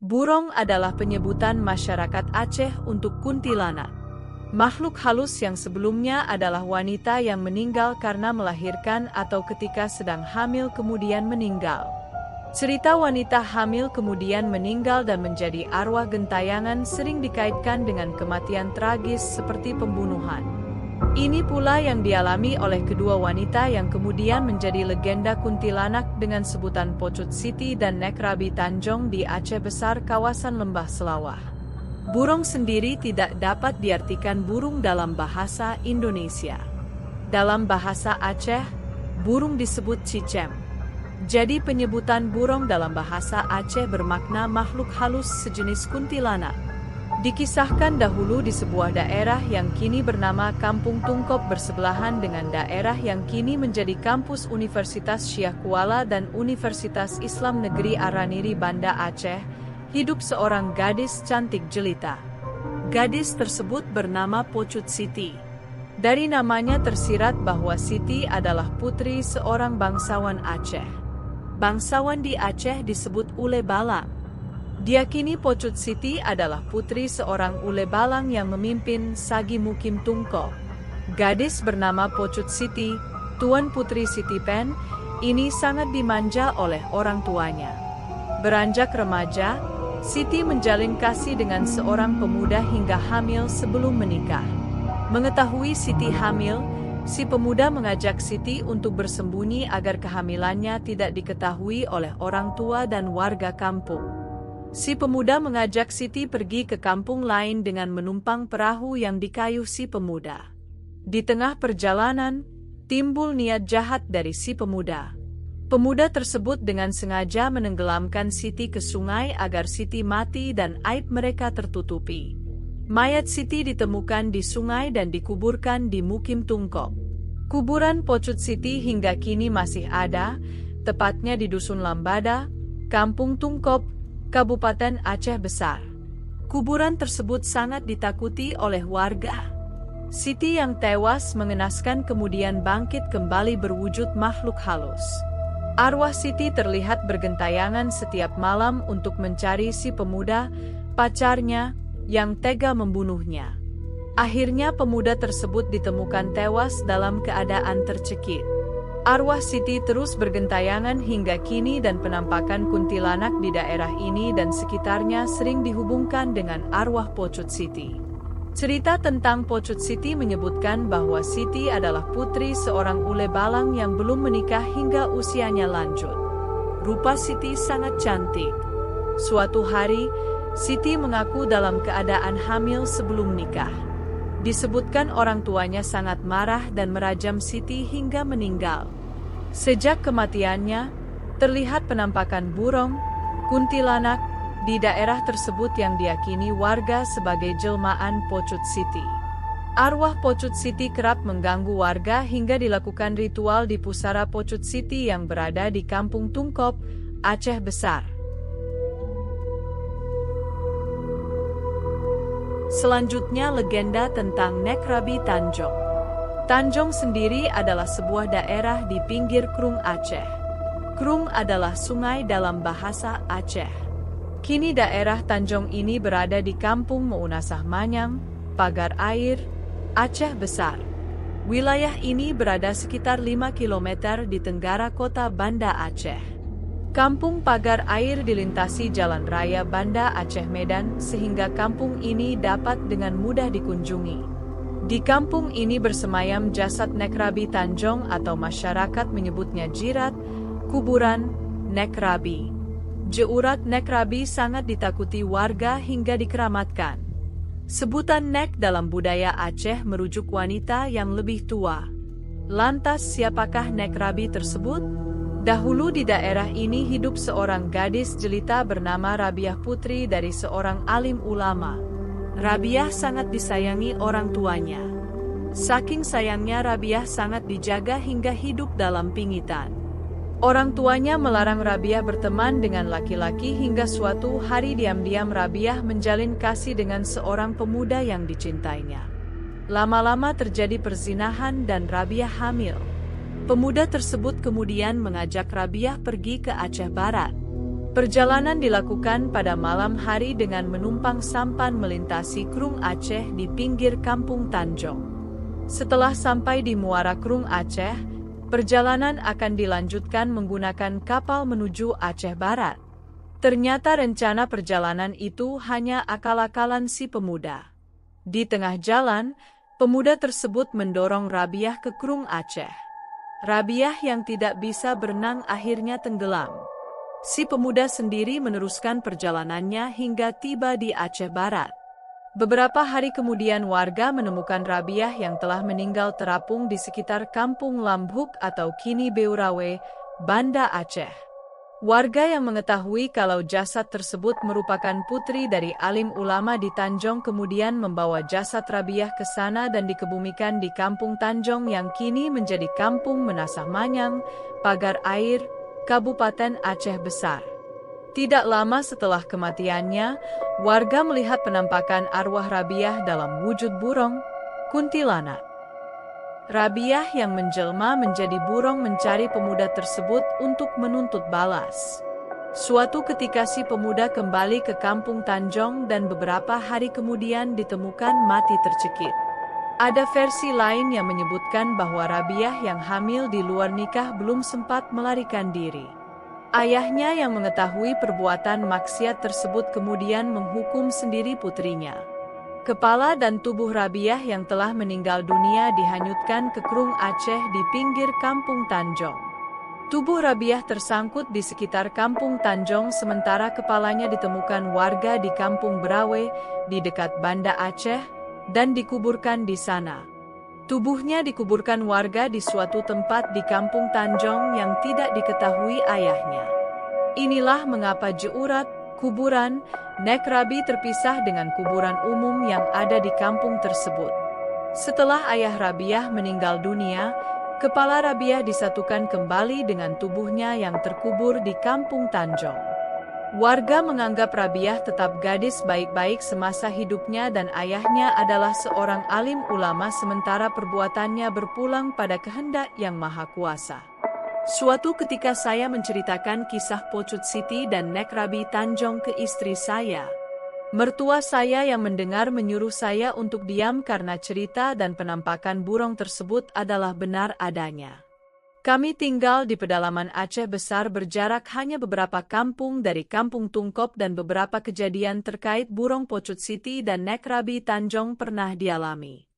Burong adalah penyebutan masyarakat Aceh untuk kuntilanak. Makhluk halus yang sebelumnya adalah wanita yang meninggal karena melahirkan atau ketika sedang hamil kemudian meninggal. Cerita wanita hamil kemudian meninggal dan menjadi arwah gentayangan sering dikaitkan dengan kematian tragis seperti pembunuhan. Ini pula yang dialami oleh kedua wanita yang kemudian menjadi legenda kuntilanak dengan sebutan Pocut Siti dan Nek Rabi Tanjong di Aceh Besar kawasan Lembah Selawah. Burong sendiri tidak dapat diartikan burung dalam bahasa Indonesia. Dalam bahasa Aceh, burung disebut cicem. Jadi penyebutan burong dalam bahasa Aceh bermakna makhluk halus sejenis kuntilanak. Dikisahkan dahulu di sebuah daerah yang kini bernama Kampung Tungkop bersebelahan dengan daerah yang kini menjadi kampus Universitas Syekh Kuala dan Universitas Islam Negeri Araniri Banda Aceh, hidup seorang gadis cantik jelita. Gadis tersebut bernama Pocut Siti. Dari namanya tersirat bahwa Siti adalah putri seorang bangsawan Aceh. Bangsawan di Aceh disebut Ule Balang. Diakini Pocut Siti adalah putri seorang Ule Balang yang memimpin Sagi Mukim Tungkop. Gadis bernama Pocut Siti, Tuan Putri Siti Pen, ini sangat dimanja oleh orang tuanya. Beranjak remaja, Siti menjalin kasih dengan seorang pemuda hingga hamil sebelum menikah. Mengetahui Siti hamil, si pemuda mengajak Siti untuk bersembunyi agar kehamilannya tidak diketahui oleh orang tua dan warga kampung. Si pemuda mengajak Siti pergi ke kampung lain dengan menumpang perahu yang dikayuh si pemuda. Di tengah perjalanan, timbul niat jahat dari si pemuda. Pemuda tersebut dengan sengaja menenggelamkan Siti ke sungai agar Siti mati dan aib mereka tertutupi. Mayat Siti ditemukan di sungai dan dikuburkan di Mukim Tungkop. Kuburan Pocut Siti hingga kini masih ada, tepatnya di Dusun Lambada, Kampung Tungkop, Kabupaten Aceh Besar. Kuburan tersebut sangat ditakuti oleh warga. Siti yang tewas mengenaskan kemudian bangkit kembali berwujud makhluk halus. Arwah Siti terlihat bergentayangan setiap malam untuk mencari si pemuda, pacarnya, yang tega membunuhnya. Akhirnya pemuda tersebut ditemukan tewas dalam keadaan tercekik. Arwah Siti terus bergentayangan hingga kini dan penampakan kuntilanak di daerah ini dan sekitarnya sering dihubungkan dengan arwah Pocut Siti. Cerita tentang Pocut Siti menyebutkan bahwa Siti adalah putri seorang Ule Balang yang belum menikah hingga usianya lanjut. Rupa Siti sangat cantik. Suatu hari, Siti mengaku dalam keadaan hamil sebelum nikah. Disebutkan orang tuanya sangat marah dan merajam Siti hingga meninggal. Sejak kematiannya, terlihat penampakan burong, kuntilanak, di daerah tersebut yang diyakini warga sebagai jelmaan Pocut Siti. Arwah Pocut Siti kerap mengganggu warga hingga dilakukan ritual di pusara Pocut Siti yang berada di Kampung Tungkop, Aceh Besar. Selanjutnya legenda tentang Nek Rabi Tanjong. Tanjong sendiri adalah sebuah daerah di pinggir Krung Aceh. Krung adalah sungai dalam bahasa Aceh. Kini daerah Tanjong ini berada di Kampung Meunasah Manyang, Pagar Air, Aceh Besar. Wilayah ini berada sekitar 5 km di tenggara kota Banda Aceh. Kampung Pagar Air dilintasi jalan raya Banda Aceh Medan sehingga kampung ini dapat dengan mudah dikunjungi. Di kampung ini bersemayam jasad Nek Rabi Tanjong atau masyarakat menyebutnya jirat, kuburan, Nek Rabi. Jeurat Nek Rabi sangat ditakuti warga hingga dikeramatkan. Sebutan Nek dalam budaya Aceh merujuk wanita yang lebih tua. Lantas siapakah Nek Rabi tersebut? Dahulu di daerah ini hidup seorang gadis jelita bernama Rabiah putri dari seorang alim ulama. Rabiah sangat disayangi orang tuanya. Saking sayangnya Rabiah sangat dijaga hingga hidup dalam pingitan. Orang tuanya melarang Rabiah berteman dengan laki-laki hingga suatu hari diam-diam Rabiah menjalin kasih dengan seorang pemuda yang dicintainya. Lama-lama terjadi perzinahan dan Rabiah hamil. Pemuda tersebut kemudian mengajak Rabiah pergi ke Aceh Barat. Perjalanan dilakukan pada malam hari dengan menumpang sampan melintasi Krung Aceh di pinggir Kampung Tanjong. Setelah sampai di muara Krung Aceh, perjalanan akan dilanjutkan menggunakan kapal menuju Aceh Barat. Ternyata rencana perjalanan itu hanya akal-akalan si pemuda. Di tengah jalan, pemuda tersebut mendorong Rabiah ke Krung Aceh. Rabiah yang tidak bisa berenang akhirnya tenggelam. Si pemuda sendiri meneruskan perjalanannya hingga tiba di Aceh Barat. Beberapa hari kemudian warga menemukan Rabiah yang telah meninggal terapung di sekitar Kampung Lambhuk atau kini Beurawe, Banda Aceh. Warga yang mengetahui kalau jasad tersebut merupakan putri dari alim ulama di Tanjong kemudian membawa jasad Rabiah ke sana dan dikebumikan di Kampung Tanjong yang kini menjadi Kampung Menasah Manyang, Pagar Air, Kabupaten Aceh Besar. Tidak lama setelah kematiannya, warga melihat penampakan arwah Rabiah dalam wujud burung, kuntilanak. Rabiah yang menjelma menjadi burung mencari pemuda tersebut untuk menuntut balas. Suatu ketika si pemuda kembali ke Kampung Tanjong dan beberapa hari kemudian ditemukan mati tercekik. Ada versi lain yang menyebutkan bahwa Rabiah yang hamil di luar nikah belum sempat melarikan diri. Ayahnya yang mengetahui perbuatan maksiat tersebut kemudian menghukum sendiri putrinya. Kepala dan tubuh Rabiah yang telah meninggal dunia dihanyutkan ke Krung Aceh di pinggir Kampung Tanjong. Tubuh Rabiah tersangkut di sekitar Kampung Tanjong sementara kepalanya ditemukan warga di Kampung Berawe di dekat Banda Aceh dan dikuburkan di sana. Tubuhnya dikuburkan warga di suatu tempat di Kampung Tanjong yang tidak diketahui ayahnya. Inilah mengapa Jeurat, kuburan, Nek Rabi terpisah dengan kuburan umum yang ada di kampung tersebut. Setelah ayah Rabiah meninggal dunia, kepala Rabiah disatukan kembali dengan tubuhnya yang terkubur di Kampung Tanjong. Warga menganggap Rabiah tetap gadis baik-baik semasa hidupnya dan ayahnya adalah seorang alim ulama sementara perbuatannya berpulang pada kehendak Yang Maha Kuasa. Suatu ketika saya menceritakan kisah Pocut Siti dan Nek Rabi Tanjong ke istri saya. Mertua saya yang mendengar menyuruh saya untuk diam karena cerita dan penampakan burung tersebut adalah benar adanya. Kami tinggal di pedalaman Aceh Besar berjarak hanya beberapa kampung dari Kampung Tungkop dan beberapa kejadian terkait burung Pocut Siti dan Nek Rabi Tanjong pernah dialami.